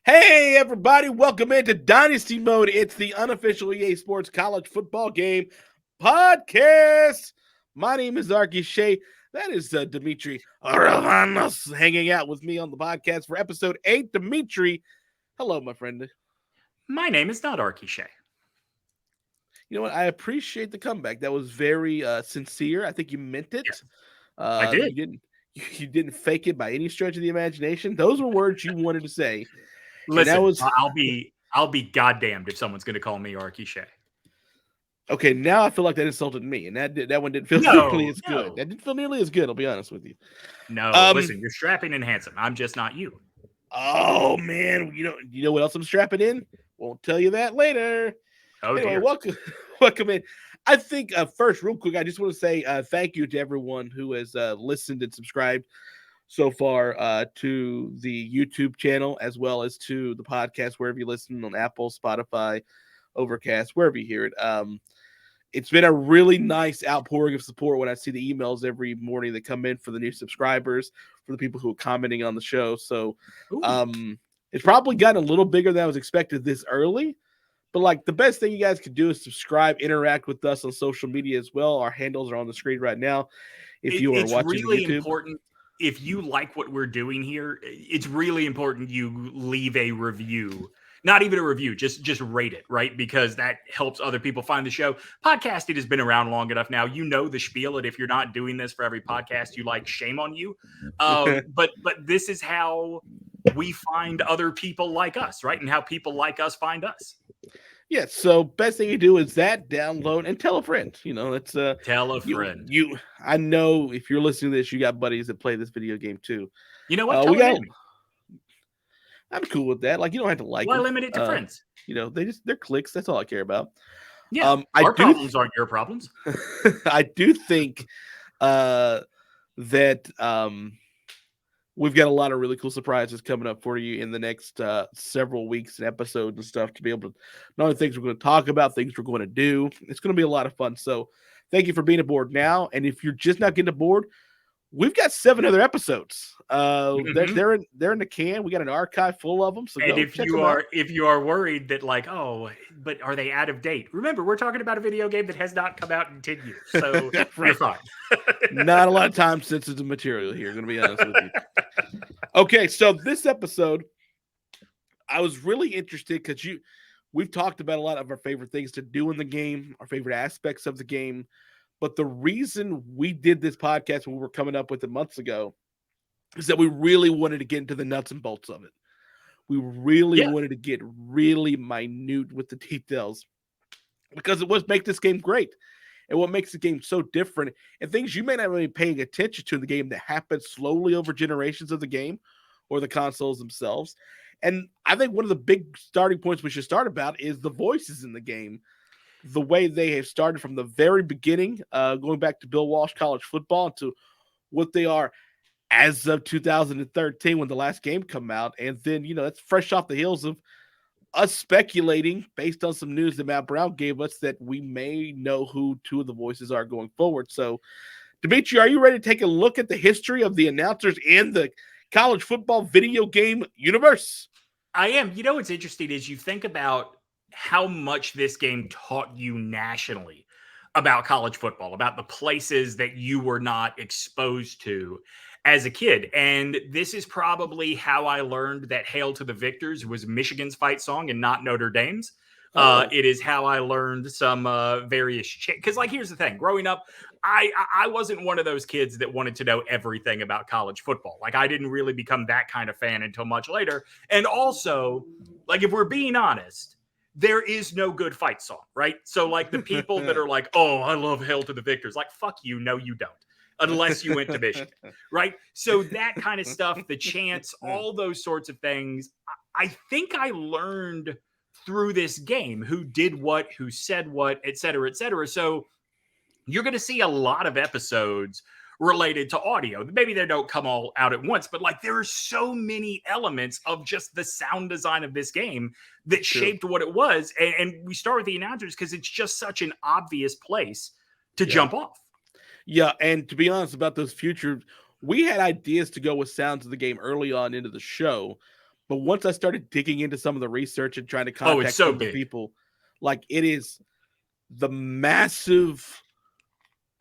Hey, everybody, welcome into Dynasty Mode. It's the unofficial EA Sports college football game podcast. My name is Arky Shea. That is Demetri hanging out with me on the podcast for episode 8. Demetri, hello, my friend. My name is not Arky Shea. You know what? I appreciate the comeback. That was very sincere. I think you meant it. Yes, I did. You didn't fake it by any stretch of the imagination. Those were words you wanted to say. Listen, I'll be goddamned if someone's going to call me Arky Shea. Okay, now I feel like that insulted me, and that one didn't feel nearly as good. That didn't feel nearly as good. I'll be honest with you. No, listen, you're strapping and handsome. I'm just not you. Oh man, you know what else I'm strapping in? Won't tell you that later. Oh anyway, dear. welcome in. I think first, real quick, I just want to say thank you to everyone who has listened and subscribed so far to the YouTube channel as well as to the podcast wherever you listen on Apple, Spotify, Overcast, wherever you hear it. It's been a really nice outpouring of support when I see the emails every morning that come in for the new subscribers, for the people who are commenting on the show. So it's probably gotten a little bigger than I was expected this early. But like the best thing you guys could do is subscribe, interact with us on social media as well. Our handles are on the screen right now. If you are watching really the YouTube. Important. If you like what we're doing here, it's really important you leave a review. Not even a review, just rate it, right? Because that helps other people find the show. Podcasting has been around long enough now. You know the spiel, and if you're not doing this for every podcast you like, shame on you. But this is how we find other people like us, right? And how people like us find us. Yeah, so best thing you do is that, download, and tell a friend. That's tell a friend. I know if you're listening to this, you got buddies that play this video game too. You know what? Tell them. I'm cool with that. Like, you don't have to like Why them. to friends? They're clicks. That's all I care about. Yeah, our problems aren't your problems. I do think that we've got a lot of really cool surprises coming up for you in the next several weeks and episodes and stuff to be able to not only things we're going to talk about, things we're going to do. It's going to be a lot of fun. So thank you for being aboard now. And if you're just not getting aboard, we've got 7 other episodes. They're in the can. We got an archive full of them. So and if you are worried that like, oh, but are they out of date? Remember, we're talking about a video game that has not come out in 10 years. So you're fine. Not a lot of time sensitive material here, going to be honest with you. Okay, so this episode, I was really interested because we've talked about a lot of our favorite things to do in the game, our favorite aspects of the game. But the reason we did this podcast when we were coming up with it months ago is that we really wanted to get into the nuts and bolts of it. We really wanted to get really minute with the details because it was make this game great. And what makes the game so different and things you may not really be paying attention to in the game that happen slowly over generations of the game or the consoles themselves. And I think one of the big starting points we should start about is the voices in the game. The way they have started from the very beginning, going back to Bill Walsh college football to what they are as of 2013 when the last game come out. And then, that's fresh off the heels of us speculating based on some news that Matt Brown gave us that we may know who 2 of the voices are going forward. So, Demetri, are you ready to take a look at the history of the announcers in the college football video game universe? I am. What's interesting is you think about how much this game taught you nationally about college football, about the places that you were not exposed to as a kid. And this is probably how I learned that Hail to the Victors was Michigan's fight song and not Notre Dame's. It is how I learned some various because here's the thing. Growing up, I wasn't one of those kids that wanted to know everything about college football. Like, I didn't really become that kind of fan until much later. And also, like, if we're being honest, there is no good fight song, right? So, like, the people that are like, oh, I love Hail to the Victors, like, fuck you. No, you don't. Unless you went to Michigan, right? So that kind of stuff, the chants, all those sorts of things, I think I learned through this game who did what, who said what, et cetera, et cetera. So you're going to see a lot of episodes related to audio. Maybe they don't come all out at once, but like there are so many elements of just the sound design of this game that shaped what it was. And we start with the announcers because it's just such an obvious place to jump off. Yeah, and to be honest about those future, we had ideas to go with sounds of the game early on into the show, But once I started digging into some of the research and trying to Oh, it's contact so some of the big. people, like it is the massive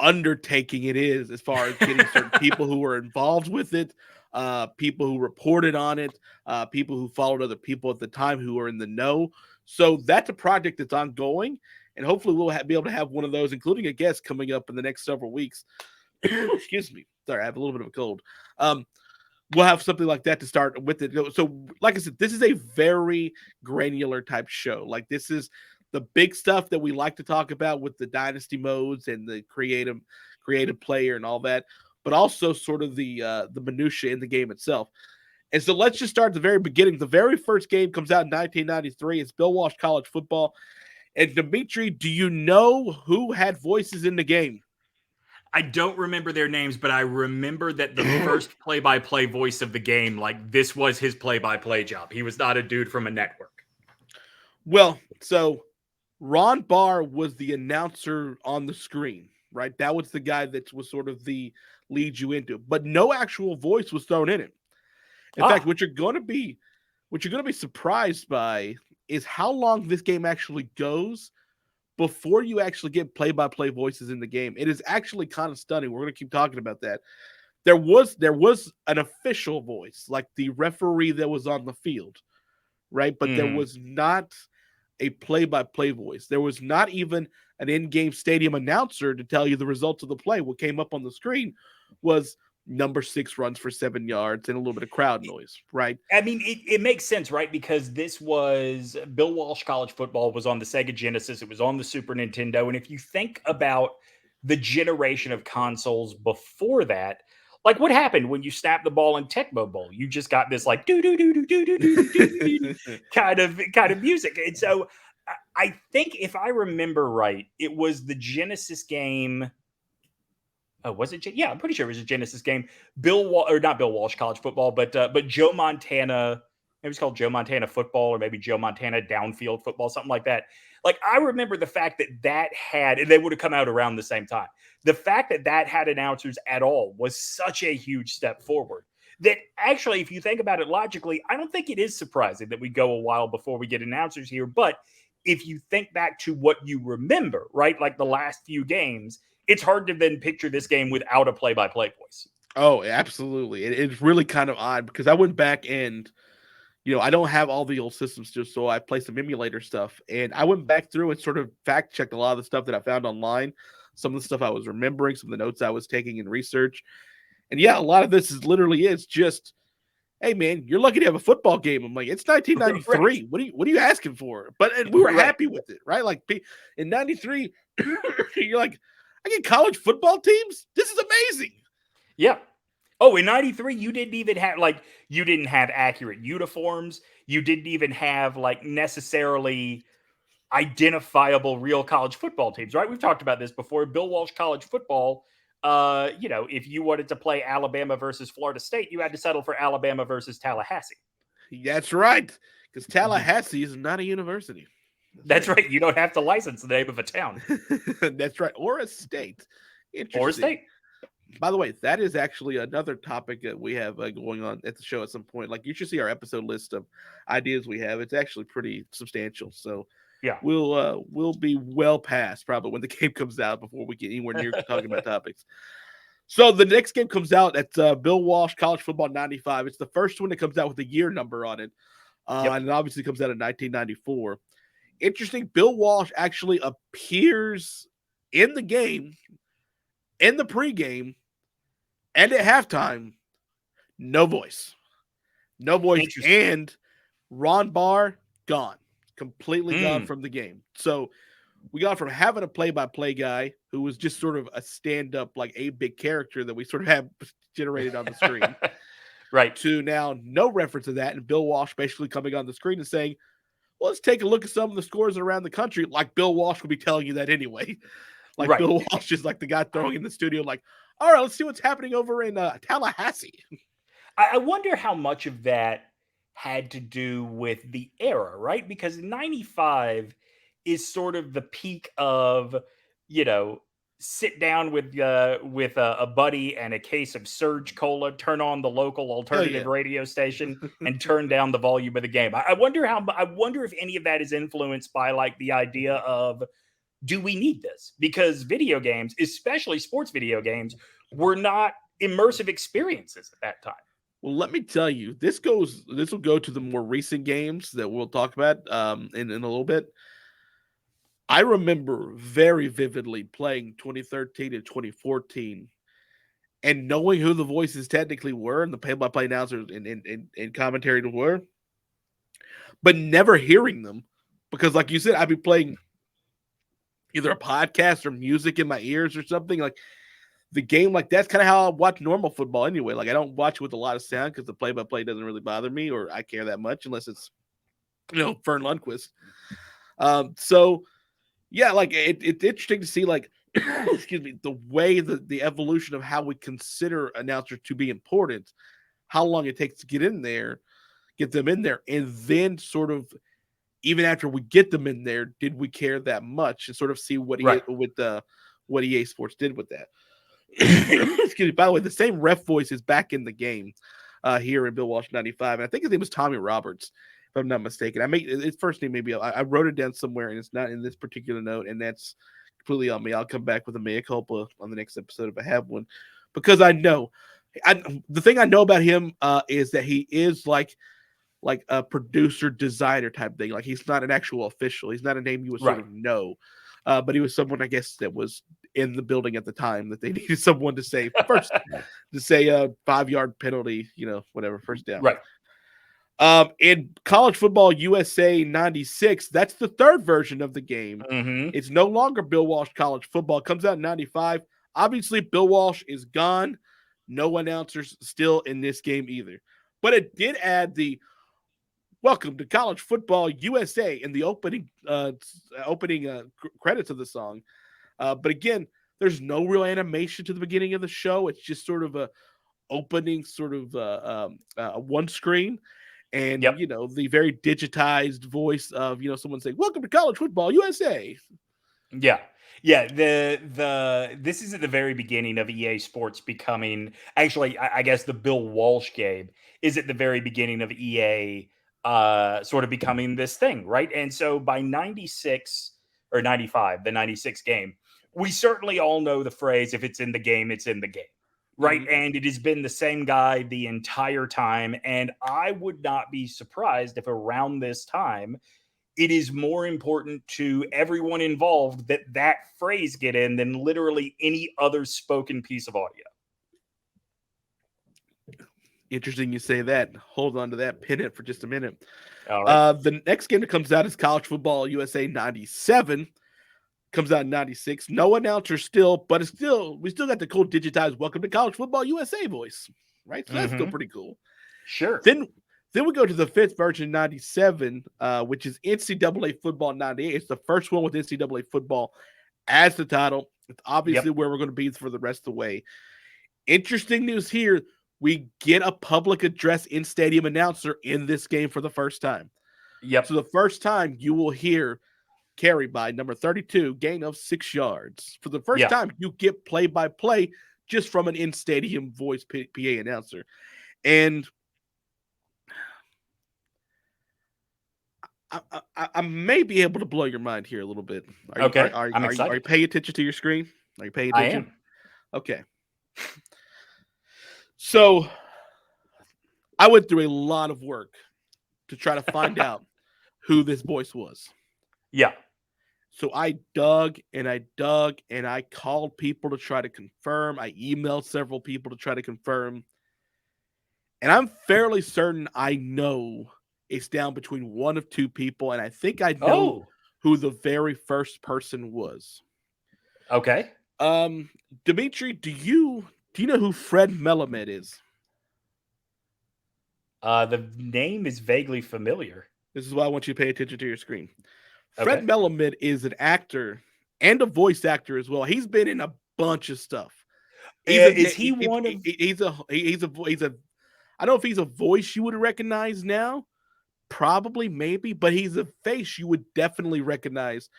undertaking it is as far as getting certain people who were involved with it, people who reported on it, people who followed other people at the time who were in the know. So that's a project that's ongoing, and hopefully we'll be able to have one of those, including a guest coming up in the next several weeks. Excuse me. Sorry, I have a little bit of a cold. We'll have something like that to start with it. So, like I said, this is a very granular type show. Like this is the big stuff that we like to talk about with the dynasty modes and the creative player and all that, but also sort of the minutia in the game itself. And so let's just start at the very beginning. The very first game comes out in 1993. It's Bill Walsh College Football. And Demetri, do you know who had voices in the game? I don't remember their names, but I remember that the first play-by-play voice of the game, like this was his play-by-play job. He was not a dude from a network. Well, so Ron Barr was the announcer on the screen, right? That was the guy that was sort of the lead you into, but no actual voice was thrown in it. In fact, what you're going to be surprised by is how long this game actually goes before you actually get play-by-play voices in the game. It is actually kind of stunning. We're going to keep talking about that. There was an official voice, like the referee that was on the field, right? But there was not a play-by-play voice. There was not even an in-game stadium announcer to tell you the results of the play. What came up on the screen was number 6 runs for 7 yards and a little bit of crowd noise, right? I mean, it makes sense, right? Because this was Bill Walsh College Football was on the Sega Genesis. It was on the Super Nintendo. And if you think about the generation of consoles before that, like what happened when you snapped the ball in Tecmo Bowl? You just got this like do do do do do do do do kind of music. And so I think if I remember right, it was the Genesis game. Oh, was it? Yeah, I'm pretty sure it was a Genesis game. Not Bill Walsh College Football, but Joe Montana. Maybe it's called Joe Montana Football, or maybe Joe Montana Downfield Football, something like that. Like I remember the fact that had, and they would have come out around the same time. The fact that had announcers at all was such a huge step forward. That actually, if you think about it logically, I don't think it is surprising that we go a while before we get announcers here. But if you think back to what you remember, right, like the last few games, it's hard to then picture this game without a play-by-play voice. Oh, absolutely. It's really kind of odd because I went back and, I don't have all the old systems just so I play some emulator stuff. And I went back through and sort of fact checked a lot of the stuff that I found online, some of the stuff I was remembering, some of the notes I was taking in research. And yeah, a lot of this is just, hey man, you're lucky to have a football game. I'm like, it's 1993. Right. What are you asking for? But we were happy with it, right? Like in 93, you're like, I get college football teams? This is amazing. Yeah. Oh, in 93, you didn't have accurate uniforms. You didn't even have like necessarily identifiable real college football teams, right? We've talked about this before. Bill Walsh College Football, if you wanted to play Alabama versus Florida State, you had to settle for Alabama versus Tallahassee. That's right. Because Tallahassee is not a university. That's right. You don't have to license the name of a town. That's right. Or a state. Or a state. By the way, that is actually another topic that we have going on at the show at some point. Like you should see our episode list of ideas we have. It's actually pretty substantial. So yeah, we'll be well past probably when the game comes out before we get anywhere near talking about topics. So the next game comes out at Bill Walsh College Football 95. It's the first one that comes out with a year number on it. And it obviously comes out in 1994. Interesting, Bill Walsh actually appears in the game, in the pregame, and at halftime. No voice. And Ron Barr, gone. Completely gone from the game. So we got from having a play-by-play guy who was just sort of a stand-up, like a big character that we sort of have generated on the screen. Right. To now no reference to that, and Bill Walsh basically coming on the screen and saying, well, let's take a look at some of the scores around the country. Like Bill Walsh would be telling you that anyway. Like right. Bill Walsh is like the guy throwing in the studio, like, all right, let's see what's happening over in Tallahassee. I wonder how much of that had to do with the era, right? Because 95 is sort of the peak of, sit down with a buddy and a case of Surge Cola, turn on the local alternative yeah. radio station, and turn down the volume of the game. I wonder if any of that is influenced by like the idea of, do we need this? Because video games, especially sports video games, were not immersive experiences at that time. Well, let me tell you, this will go to the more recent games that we'll talk about in a little bit. I remember very vividly playing 2013 and 2014 and knowing who the voices technically were and the play-by-play announcers and commentary were, but never hearing them because, like you said, I'd be playing either a podcast or music in my ears or something. Like the game, like that's kind of how I watch normal football anyway. Like I don't watch it with a lot of sound because the play-by-play doesn't really bother me or I care that much unless it's, Fern Lundquist. So yeah, like it's interesting to see, like, excuse me, the way the evolution of how we consider announcers to be important, how long it takes to get them in there, and then sort of even after we get them in there, did we care that much, and sort of see what Right. what EA Sports did with that. Excuse me. By the way, the same ref voice is back in the game here in Bill Walsh 95, and I think his name was Tommy Roberts. If I'm not mistaken, I made his first name maybe I wrote it down somewhere and it's not in this particular note, and that's completely on me. I'll come back with a mea culpa on the next episode if I have one, because I know the thing I know about him is that he is like a producer designer type thing. Like he's not an actual official. He's not a name you would sort of know, but he was someone I guess that was in the building at the time that they needed someone to say first to say a 5-yard penalty, whatever, first down. Right. In College Football USA 96, that's the third version of the game. Mm-hmm. It's no longer Bill Walsh College Football. It comes out in 95. Obviously, Bill Walsh is gone. No announcers still in this game either. But it did add the "Welcome to College Football USA" in the opening credits of the song. But again, there's no real animation to the beginning of the show. It's just sort of a opening, sort of one screen. And, the very digitized voice of, someone saying, "Welcome to College Football USA." Yeah. Yeah. This is at the very beginning of EA Sports becoming, actually, I guess the Bill Walsh game is at the very beginning of EA sort of becoming this thing, right? And so by 96 or 95, the 96 game, we certainly all know the phrase, if it's in the game, it's in the game. Right. Mhm. And it has been the same guy the entire time. And I would not be surprised if around this time, it is more important to everyone involved that phrase get in than literally any other spoken piece of audio. Interesting you say that. Hold on to that. Pin it for just a minute. All right. The next game that comes out is College Football USA 97. Comes out in 96. No announcer still, but we still got the cool digitized "Welcome to College Football USA" voice, right? So that's still pretty cool. Sure. Then we go to the fifth version, 97, which is NCAA Football 98. It's the first one with NCAA Football as the title. It's obviously where we're going to be for the rest of the way. Interesting news here. We get a public address in-stadium announcer in this game for the first time. Yep. So the first time you will hear "Carry by number 32, gain of 6 yards." For the first time, you get play-by-play just from an in-stadium voice PA announcer. And I may be able to blow your mind here a little bit. I'm excited. Are you paying attention to your screen? Are you paying attention? I am. Okay. So I went through a lot of work to try to find out who this voice was. Yeah. So I dug and I called people to try to confirm. I emailed several people to try to confirm. And I'm fairly certain I know it's down between one of two people. And I think I know who the very first person was. Okay. Demetri, do you know who Fredlamed is? The name is vaguely familiar. This is why I want you to pay attention to your screen. Okay. Fredlamed is an actor and a voice actor as well. He's been in a bunch of stuff. Is he one of? He's a. I don't know if he's a voice you would recognize now, probably, maybe, but he's a face you would definitely recognize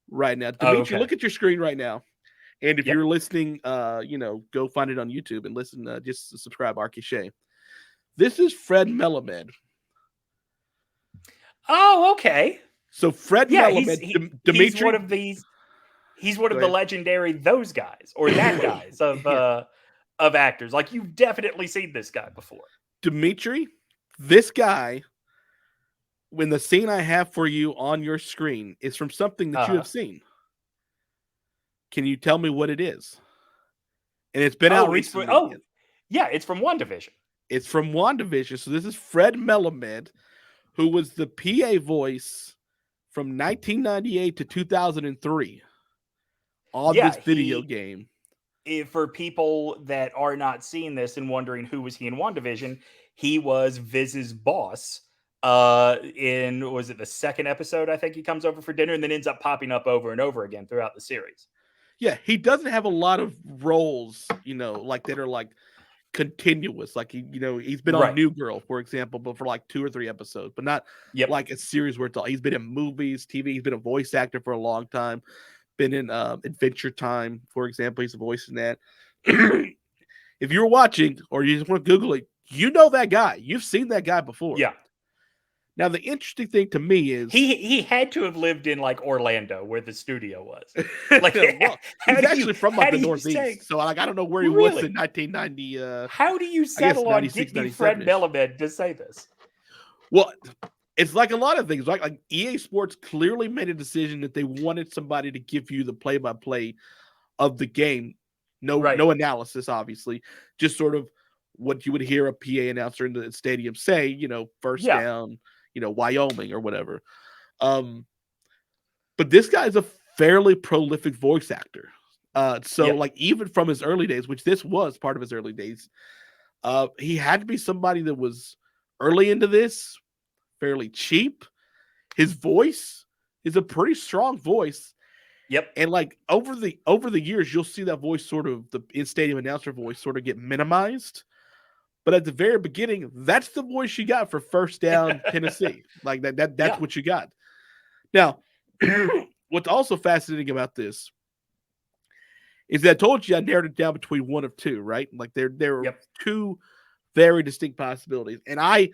right now. Demetri, look at your screen right now. And if Yep. you're listening, go find it on YouTube and listen. Just subscribe, Arky Shay. This is Fred Melamed. Oh, okay. So Fred Yeah, Melamed, he's Demetri. one of these. He's one Go of the ahead. legendary those guys or that guys of actors. Like you've definitely seen this guy before. Demetri, this guy, when the scene I have for you on your screen is from something that you have seen. Can you tell me what it is? And it's been out recently. It's from WandaVision. It's from WandaVision. So this is Fred Melamed, who was the PA voice from 1998 to 2003 on this video game. For people that are not seeing this and wondering who was he in WandaVision, he was Viz's boss. Was it the second episode? I think he comes over for dinner and then ends up popping up over and over again throughout the series. Yeah, he doesn't have a lot of roles, like that are like continuous. Like he's been on New Girl, for example, but for like 2 or 3 episodes, but not like a series where he's been in movies, TV. He's been a voice actor for a long time. Been in Adventure Time, for example. He's a voice in that. If you're watching or you just want to Google it, you know that guy. You've seen that guy before. Yeah. Now, the interesting thing to me is he had to have lived in like Orlando, where the studio was. Like, well, he's actually from like the Northeast, so like I don't know where he was in 1990. How do you settle on getting Fred Melamed to say this? Well, it's like a lot of things. Like EA Sports clearly made a decision that they wanted somebody to give you the play-by-play of the game. No analysis, obviously. Just sort of what you would hear a PA announcer in the stadium say. First down. Wyoming or whatever. But this guy is a fairly prolific voice actor. Like even from his early days, which this was part of his early days, he had to be somebody that was early into this, fairly cheap. His voice is a pretty strong voice. Yep. And like over the years, you'll see that voice sort of the in-stadium announcer voice sort of get minimized. But at the very beginning, that's the voice you got for first down Tennessee. Like that's what you got. Now, what's also fascinating about this is that I told you I narrowed it down between one of two, right? Like there are 2 very distinct possibilities. And I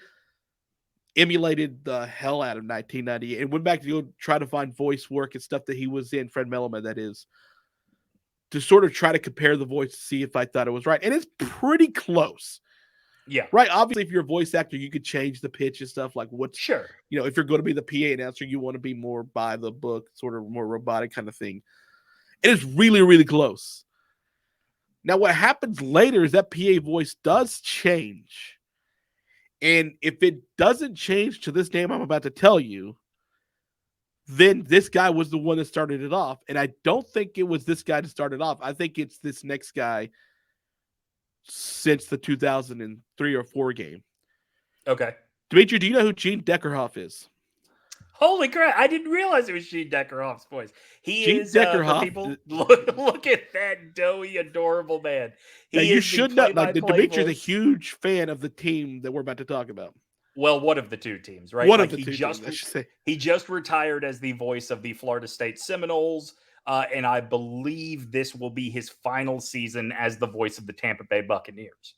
emulated the hell out of 1998 and went back to go try to find voice work and stuff that he was in, Fred Melamed, that is, to sort of try to compare the voice to see if I thought it was right. And it's pretty close. Yeah. Right. Obviously, if you're a voice actor, you could change the pitch and stuff. Like sure. If you're going to be the PA announcer, you want to be more by the book, sort of more robotic kind of thing. And it's really, really close. Now, what happens later is that PA voice does change. And if it doesn't change to this name I'm about to tell you, then this guy was the one that started it off. And I don't think it was this guy that started off. I think it's this next guy since the 2003 or 4 game. Okay. Demetri, do you know who Gene Deckerhoff is? Holy crap. I didn't realize it was Gene Deckerhoff's voice. Gene Deckerhoff. People, look at that doughy, adorable man. You should know, like, Demetri's a huge fan of the team that we're about to talk about. Well, one of the 2 teams, right? One of the 2 teams, I should say. He just retired as the voice of the Florida State Seminoles. And I believe this will be his final season as the voice of the Tampa Bay Buccaneers.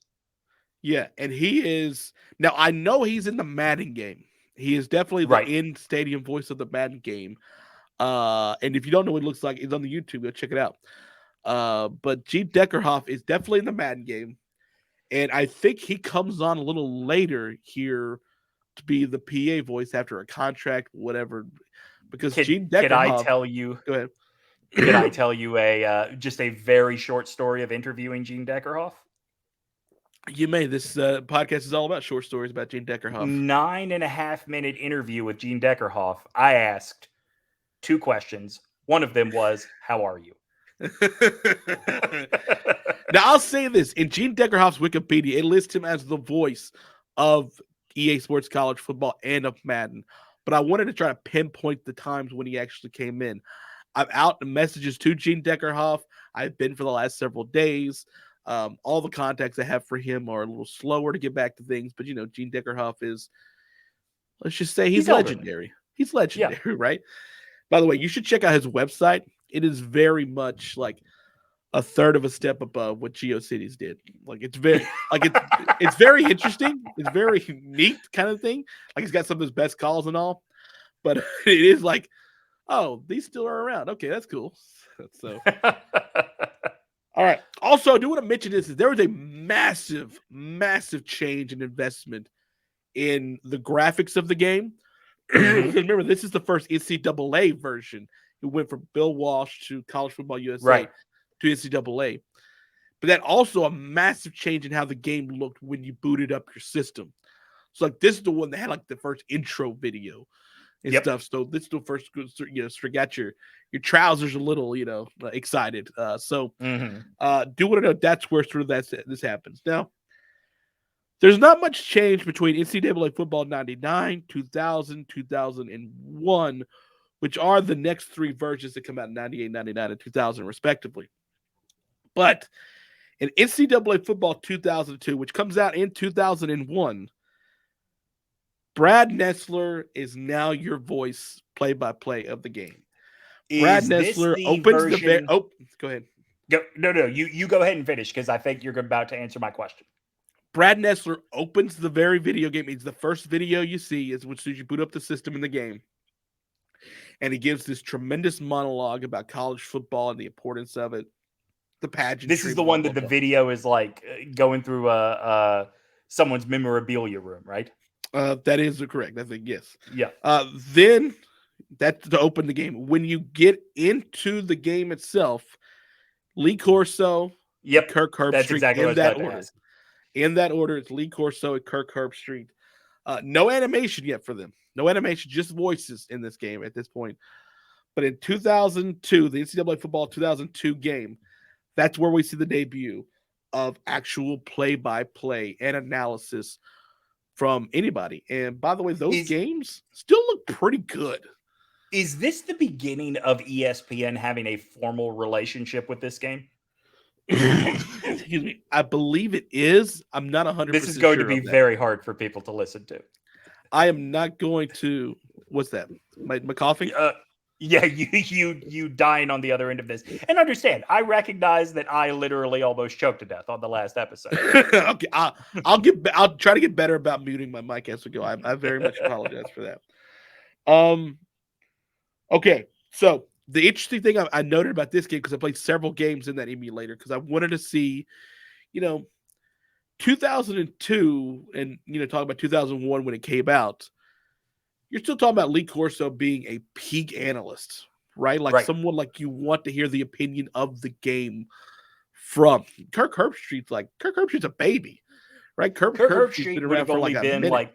Yeah, and he is now. I know he's in the Madden game. He is definitely the in-stadium voice of the Madden game. And if you don't know what it looks like, it's on the YouTube. Go check it out. But Gene Deckerhoff is definitely in the Madden game, and I think he comes on a little later here to be the PA voice after a contract, whatever. Because Gene Deckerhoff. Can I tell you? Go ahead. Can I tell you just a very short story of interviewing Gene Deckerhoff? You may. This podcast is all about short stories about Gene Deckerhoff. 9.5-minute interview with Gene Deckerhoff. I asked 2 questions. One of them was, "How are you?" Now, I'll say this. In Gene Deckerhoff's Wikipedia, it lists him as the voice of EA Sports College Football and of Madden. But I wanted to try to pinpoint the times when he actually came in. I'm out in messages to Gene Deckerhoff. I've been for the last several days. All the contacts I have for him are a little slower to get back to things. But, Gene Deckerhoff is, let's just say he's legendary. He's legendary, right? By the way, you should check out his website. It is very much like a third of a step above what GeoCities did. Like it's very it's very interesting. It's very neat kind of thing. Like he's got some of his best calls and all, but it is like, oh, these still are around. Okay, that's cool. So all right. Also, I do want to mention this: is there was a massive, massive change in investment in the graphics of the game. Remember, this is the first NCAA version. It went from Bill Walsh to College Football USA to NCAA. But that also a massive change in how the game looked when you booted up your system. So like this is the one that had like the first intro video and stuff. So this is the first, so got your trousers a little, excited. Do want to know that's where sort of this happens. Now, there's not much change between NCAA Football 99, 2000, 2001, which are the next three versions that come out in 98, 99, and 2000, respectively. But in NCAA Football 2002, which comes out in 2001, Brad Nessler is now your voice play-by-play of the game. Brad Nessler opens go ahead. No. You go ahead and finish because I think you're about to answer my question. Brad Nessler opens the very video game. It's the first video you see as soon as you boot up the system in the game. And he gives this tremendous monologue about college football and the importance of it. The pageantry. This is the one that the video is like going through someone's memorabilia room, right? That is correct. I think, yes. Yeah. Then that's to open the game. When you get into the game itself, Lee Corso, Kirk Herbstreit, that's exactly what I was about to ask. In that order, it's Lee Corso and Kirk Herbstreit. No animation yet for them. No animation, just voices in this game at this point. But in 2002, the NCAA Football 2002 game, that's where we see the debut of actual play-by-play and analysis from anybody. And by the way, those games still look pretty good. Is this the beginning of ESPN having a formal relationship with this game? Excuse me. I believe it is. I'm not 100%. This is going to be very hard for people to listen to. I am not going to. What's that? My coughing? Yeah, you dying on the other end of this. And understand, I recognize that I literally almost choked to death on the last episode. Okay, I'll try to get better about muting my mic as we go. I very much apologize for that. Okay, so the interesting thing I noted about this game, because I played several games in that emulator, because I wanted to see, 2002 and, talking about 2001 when it came out, you're still talking about Lee Corso being a peak analyst, right? Like someone like you want to hear the opinion of the game from. Kirk Herbstreit's a baby, right? Kirk Herbstreit's been around for like a minute.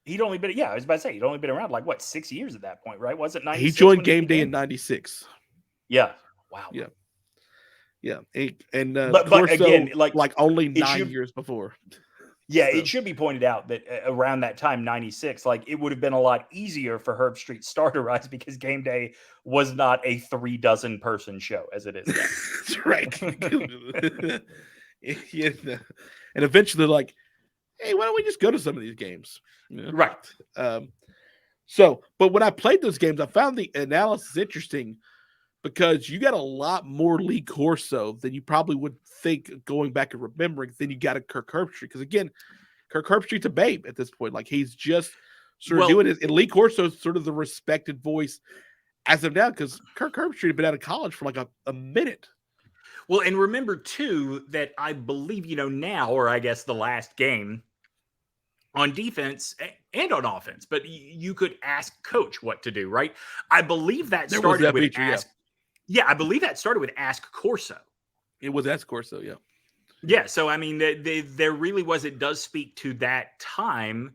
He'd only been, I was about to say, he'd only been around 6 years at that point, right? Was it 96? He joined Game Day in 96. Yeah. Wow. Yeah. And but again, like only 9 years before. Yeah, so. It should be pointed out that around that time, 96, it would have been a lot easier for Herbstreit Star to rise because Game Day was not a 36 person show as it is now. That's right. And eventually, hey, why don't we just go to some of these games? Right. But when I played those games, I found the analysis interesting because you got a lot more Lee Corso than you probably would think going back and remembering than you got a Kirk Herbstreit. Because again, Kirk Herbstreit's a babe at this point. He's just sort of doing it. And Lee Corso is sort of the respected voice as of now because Kirk Herbstreit had been out of college for a minute. Well, and remember, too, that I believe, now, or I guess the last game on defense and on offense, but you could ask coach what to do, right? I believe that started with ask. Yeah, I believe that started with Ask Corso. It was Ask Corso, yeah. Yeah, so, I mean, there really was, it does speak to that time,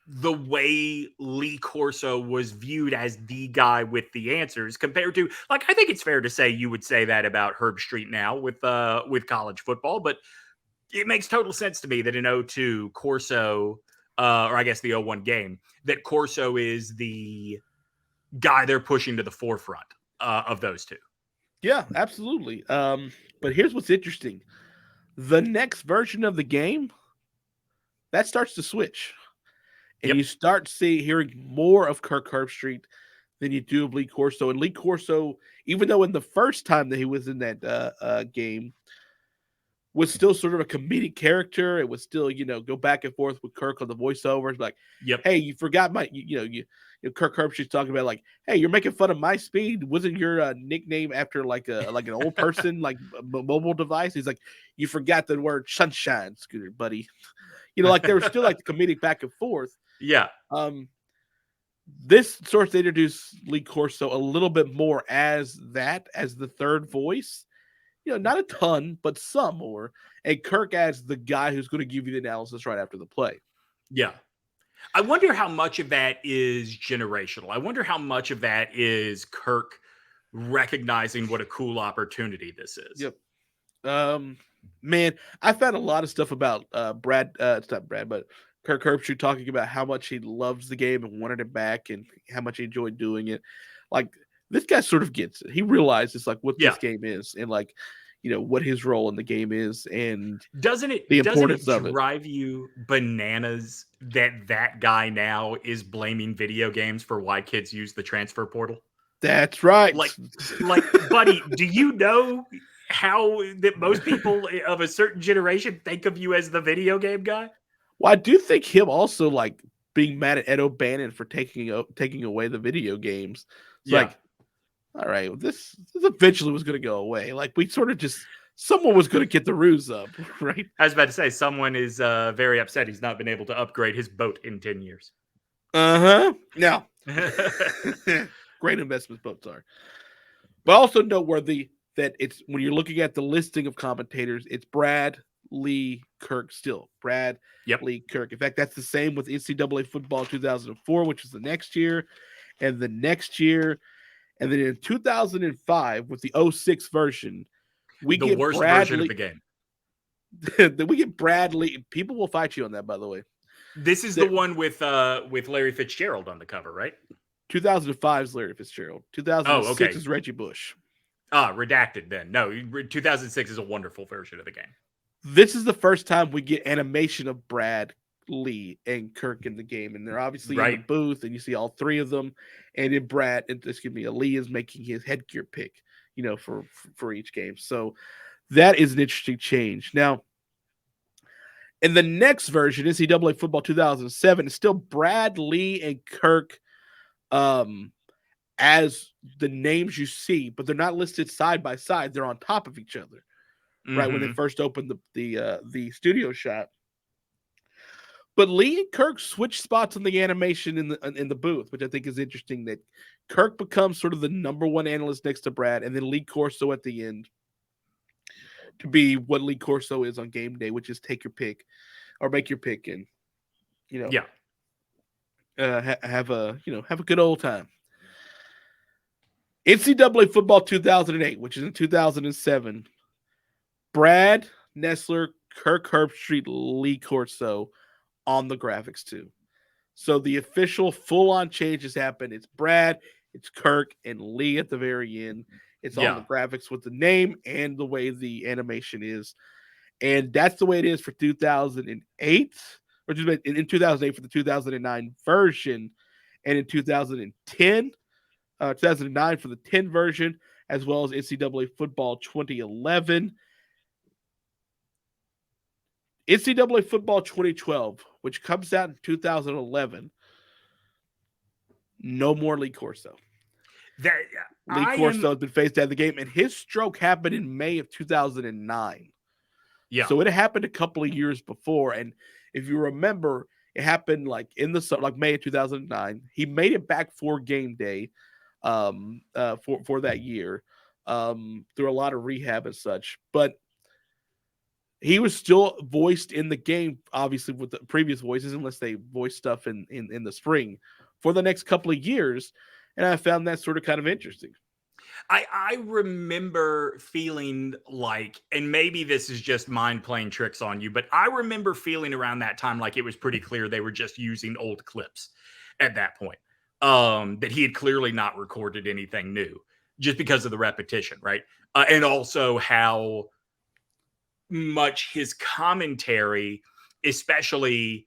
the way Lee Corso was viewed as the guy with the answers compared to, I think it's fair to say you would say that about Herbstreit now with college football, but it makes total sense to me that in 02, Corso, or I guess the 01 game, that Corso is the guy they're pushing to the forefront of those two. Yeah, absolutely. But here's what's interesting. The next version of the game, that starts to switch. And you start hearing more of Kirk Herbstreit, than you do of Lee Corso. And Lee Corso, even though in the first time that he was in that game, was still sort of a comedic character. It was still, go back and forth with Kirk on the voiceovers, like, Yep. hey, you forgot my, Kirk Herbstreit's talking about like, hey, you're making fun of my speed. Wasn't your nickname after like an old person, like a mobile device? He's like, you forgot the word sunshine, Scooter, buddy. Like there was still like the comedic back and forth. Yeah. This sort of introduced Lee Corso a little bit more as the third voice. Not a ton, but some more. And Kirk as the guy who's going to give you the analysis right after the play. Yeah. I wonder how much of that is generational. I wonder how much of that is Kirk recognizing what a cool opportunity this is. Yep. Man, I found a lot of stuff about it's not Brad, but Kirk Herbstreit talking about how much he loves the game and wanted it back and how much he enjoyed doing it. Like, this guy sort of gets it. He realizes like what this game is and like, what his role in the game is, and doesn't it drive you bananas that guy now is blaming video games for why kids use the transfer portal? That's right. Like, buddy, do you know how that most people of a certain generation think of you as the video game guy? Well, I do think him also like being mad at Ed O'Bannon for taking away the video games. It's like, all right, this eventually was going to go away. Like, we sort of someone was going to get the ruse up, right? I was about to say, someone is very upset he's not been able to upgrade his boat in 10 years. Now, great investments boats are. But also noteworthy that it's when you're looking at the listing of commentators, it's Brad, Lee, Kirk still. Brad, Lee, Kirk. In fact, that's the same with NCAA Football 2004, which is the next year, and the next year. And then in 2005, with the 06 version, we get the worst version of the game. We get Bradley. People will fight you on that, by the way. This is the one with Larry Fitzgerald on the cover, right? 2005 is Larry Fitzgerald. 2006 is Reggie Bush. Redacted then. No, 2006 is a wonderful version of the game. This is the first time we get animation of Brad, Lee, and Kirk in the game, and they're obviously in the booth, and you see all three of them. And in Lee is making his headgear pick, for each game. So that is an interesting change. Now, in the next version, NCAA Football 2007, it's still Brad, Lee, and Kirk as the names you see, but they're not listed side by side. They're on top of each other, right? When they first opened the studio shot. But Lee and Kirk switch spots on the animation in the booth, which I think is interesting. That Kirk becomes sort of the number one analyst next to Brad, and then Lee Corso at the end to be what Lee Corso is on game day, which is take your pick or make your pick and have a good old time. NCAA Football 2008, which is in 2007. Brad Nessler, Kirk Herbstreit, Lee Corso on the graphics too. So the official full-on changes happen. It's Brad, it's Kirk, and Lee at the very end. It's on the graphics with the name and the way the animation is. And that's the way it is for 2008, or just in 2008 for the 2009 version, and in 2009 for the 10 version, as well as NCAA Football 2011. NCAA Football 2012, which comes out in 2011, no more Lee Corso. Lee Corso has been phased out of the game, and his stroke happened in May of 2009. Yeah. So it happened a couple of years before, and if you remember, it happened like in the May of 2009. He made it back for game day, for that year, through a lot of rehab and such, but he was still voiced in the game, obviously, with the previous voices, unless they voice stuff in the spring for the next couple of years. And I found that sort of kind of interesting. I remember feeling like, and maybe this is just mind playing tricks on you, but I remember feeling around that time like it was pretty clear they were just using old clips at that point. That he had clearly not recorded anything new just because of the repetition, right? And also how much his commentary, especially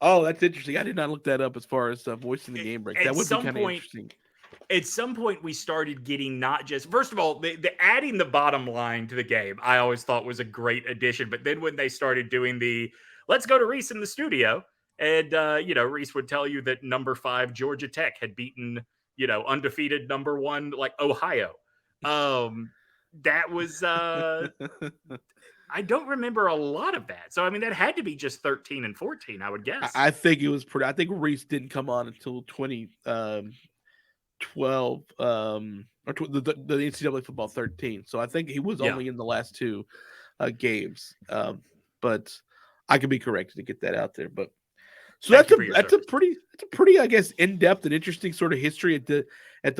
Oh, that's interesting. I did not look that up as far as voicing the game break. At That would be some kind of point, interesting. at some point we started getting not just, first of all, the adding the bottom line to the game I always thought was a great addition, but then when they started doing the let's go to Reese in the studio, and Reese would tell you that number 5 Georgia Tech had beaten undefeated number 1 like Ohio. That was I don't remember a lot of that, so I mean that had to be just 13 and 14, I would guess. I think it was pretty. I think Reese didn't come on until 2012, the NCAA football 13. So I think he was Yeah. only in the last 2 games. But I could be corrected to get that out there. But so Thank you for that's a pretty I guess in depth and interesting sort of history at the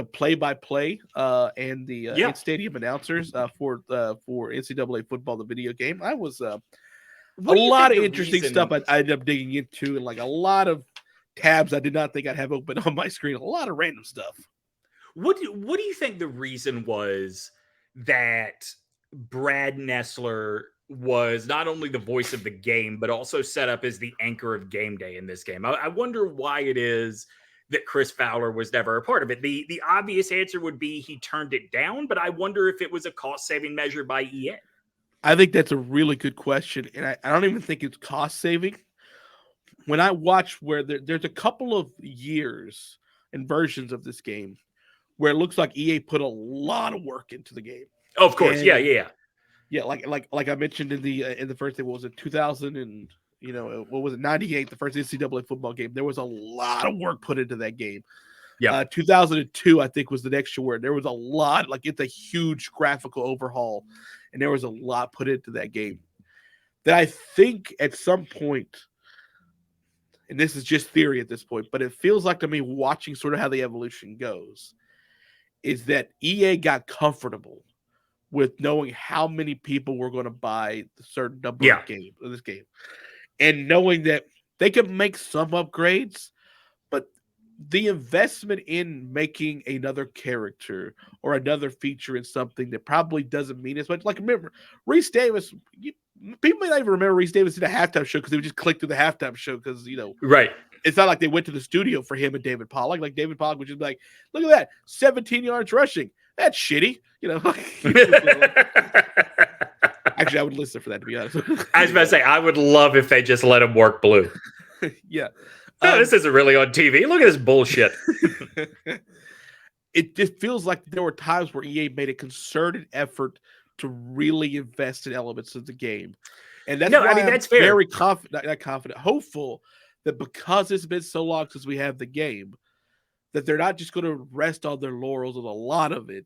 play-by-play and the in-stadium announcers for NCAA football, the video game. I was a lot of interesting stuff I ended up digging into, and like a lot of tabs I did not think I'd have open on my screen. A lot of random stuff. What do you think the reason was that Brad Nessler was not only the voice of the game, but also set up as the anchor of game day in this game? I wonder why it is that Chris Fowler was never a part of it. The obvious answer would be he turned it down, but I wonder if it was a cost-saving measure by EA. I think that's a really good question, and I don't even think it's cost-saving. When I watch where there's a couple of years and versions of this game where it looks like EA put a lot of work into the game. Oh, of course, and, yeah. Like I mentioned in the first thing, what was it, 2000 and what was it, 98, the first NCAA football game. There was a lot of work put into that game. Yeah, 2002 I think was the next year where there was a lot, like it's a huge graphical overhaul, and there was a lot put into that game. That I think at some point, and this is just theory at this point, but it feels like to me watching sort of how the evolution goes, is that EA got comfortable with knowing how many people were going to buy the certain number of this game, and knowing that they could make some upgrades, but the investment in making another character or another feature in something that probably doesn't mean as much. Like, remember, Reese Davis, people may not even remember Reese Davis in a halftime show because they would just click through the halftime show because, right. It's not like they went to the studio for him and David Pollack. Like, David Pollack would just be like, look at that, 17 yards rushing. That's shitty. Actually, I would listen for that, to be honest. I was about to say, I would love if they just let him work blue. Yeah. This isn't really on TV. Look at this bullshit. It just feels like there were times where EA made a concerted effort to really invest in elements of the game. And that's why that's fair. Very confident, hopeful that because it's been so long since we have the game, that they're not just going to rest on their laurels with a lot of it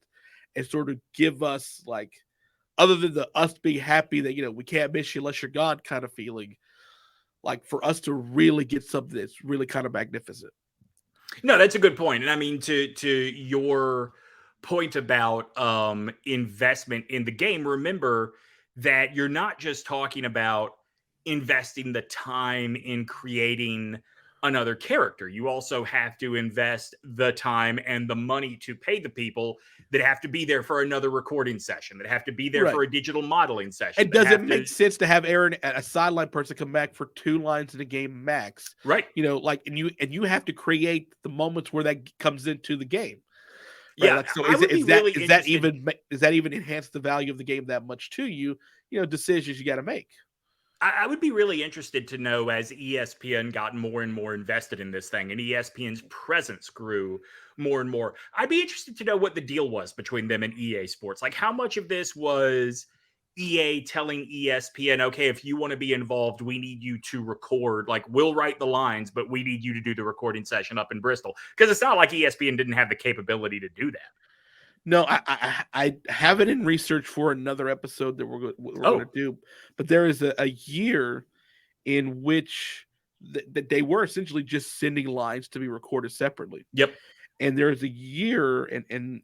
and sort of give us, like, other than the us being happy that, we can't miss you unless you're gone kind of feeling, like, for us to really get something that's really kind of magnificent. No, that's a good point. And I mean, to your point about investment in the game, remember that you're not just talking about investing the time in creating another character. You also have to invest the time and the money to pay the people that have to be there for another recording session, that have to be there for a digital modeling session. And does it make sense to have Aaron, a sideline person, come back for 2 lines in a game max? Right. And you have to create the moments where that comes into the game. Right? Yeah. Like, so is that even enhance the value of the game that much to you? Decisions you got to make. I would be really interested to know, as ESPN got more and more invested in this thing and ESPN's presence grew more and more, I'd be interested to know what the deal was between them and EA Sports. Like, how much of this was EA telling ESPN, okay, if you want to be involved, we need you to record. Like, we'll write the lines, but we need you to do the recording session up in Bristol. Because it's not like ESPN didn't have the capability to do that. No, I have it in research for another episode that we're going to do. But there is a year in which they were essentially just sending lines to be recorded separately. Yep. And there's a year, and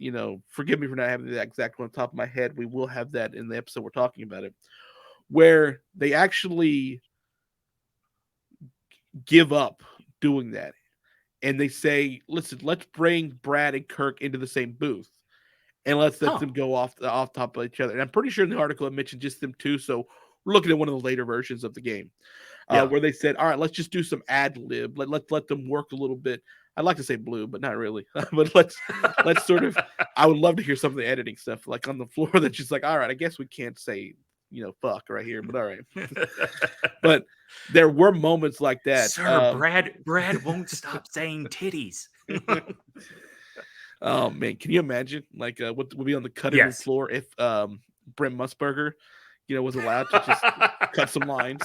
forgive me for not having the exact one on top of my head. We will have that in the episode we're talking about it, where they actually give up doing that. And they say, listen, let's bring Brad and Kirk into the same booth. And let's let them go off top of each other. And I'm pretty sure in the article it mentioned just them two. So we're looking at one of the later versions of the game, where they said, all right, let's just do some ad lib. Let them work a little bit. I'd like to say blue, but not really. But let's sort of, I would love to hear some of the editing stuff like on the floor that's just like, all right, I guess we can't say, fuck right here, but all right. But there were moments like that. Sir, Brad won't stop saying titties. Oh man, can you imagine like what would be on the cutting room floor if Brent Musburger, was allowed to just cut some lines?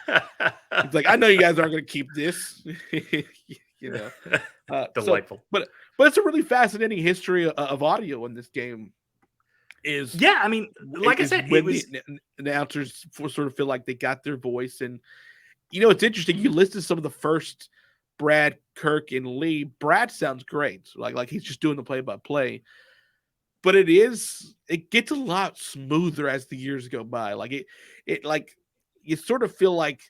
It's like, I know you guys aren't going to keep this, Delightful. But it's a really fascinating history of audio in this game. I mean, like I said, when the announcers sort of feel like they got their voice, and it's interesting. You listed some of the first Brad, Kirk, and Lee. Brad sounds great, like he's just doing the play-by-play. But it gets a lot smoother as the years go by. Like it like you sort of feel like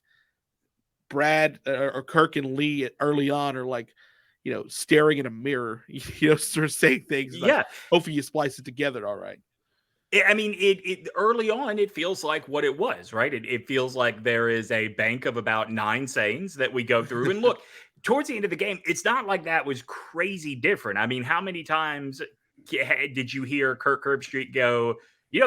Brad or Kirk and Lee early on are like, staring in a mirror, sort of saying things. Like, hopefully you splice it together all right. I mean, it early on, it feels like what it was, right? It feels like there is a bank of about 9 sayings that we go through. And look, towards the end of the game, it's not like that was crazy different. I mean, how many times did you hear Kirk Herbstreit go,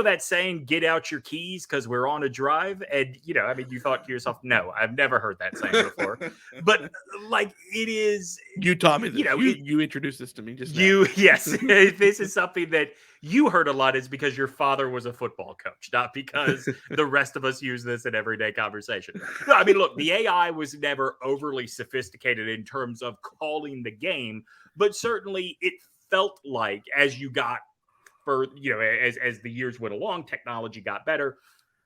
that saying, get out your keys because we're on a drive? And, I mean, you thought to yourself, no, I've never heard that saying before. But like it is. You taught me this. You introduced this to me just now. Yes. This is something that you heard a lot is because your father was a football coach, not because the rest of us use this in everyday conversation. No, I mean, look, the AI was never overly sophisticated in terms of calling the game, but certainly it felt like as you got as the years went along, technology got better.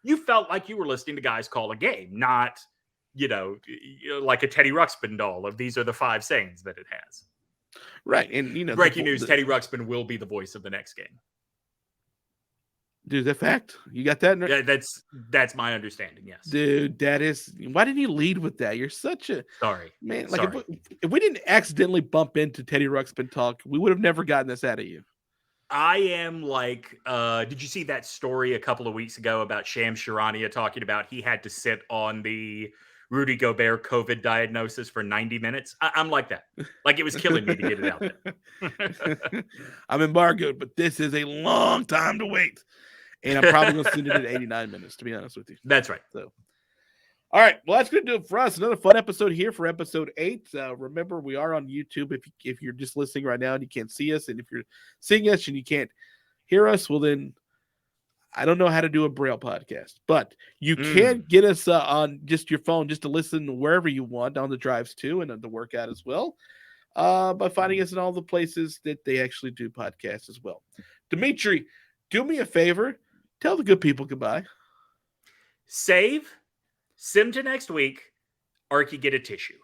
You felt like you were listening to guys call a game, not, like a Teddy Ruxpin doll of these are the 5 sayings that it has. Right. And, breaking news, Teddy Ruxpin will be the voice of the next game. Dude, is that fact? You got that? Yeah, that's my understanding, yes. Dude, that is, why didn't you lead with that? You're such a sorry. Man, like if we didn't accidentally bump into Teddy Ruxpin talk, we would have never gotten this out of you. I am like, did you see that story a couple of weeks ago about Shams Charania talking about he had to sit on the Rudy Gobert COVID diagnosis for 90 minutes? I'm like that. Like it was killing me to get it out there. I'm embargoed, but this is a long time to wait. And I'm probably going to send it at 89 minutes, to be honest with you. That's right. So, all right. Well, that's going to do it for us. Another fun episode here for episode 8. Remember, we are on YouTube. If you're just listening right now and you can't see us, and if you're seeing us and you can't hear us, well, then I don't know how to do a Braille podcast. But you can get us on just your phone just to listen wherever you want on the drives too and on the workout as well by finding us in all the places that they actually do podcasts as well. Demetri, do me a favor. Tell the good people goodbye. Save. Sim to next week. Arky, get a tissue.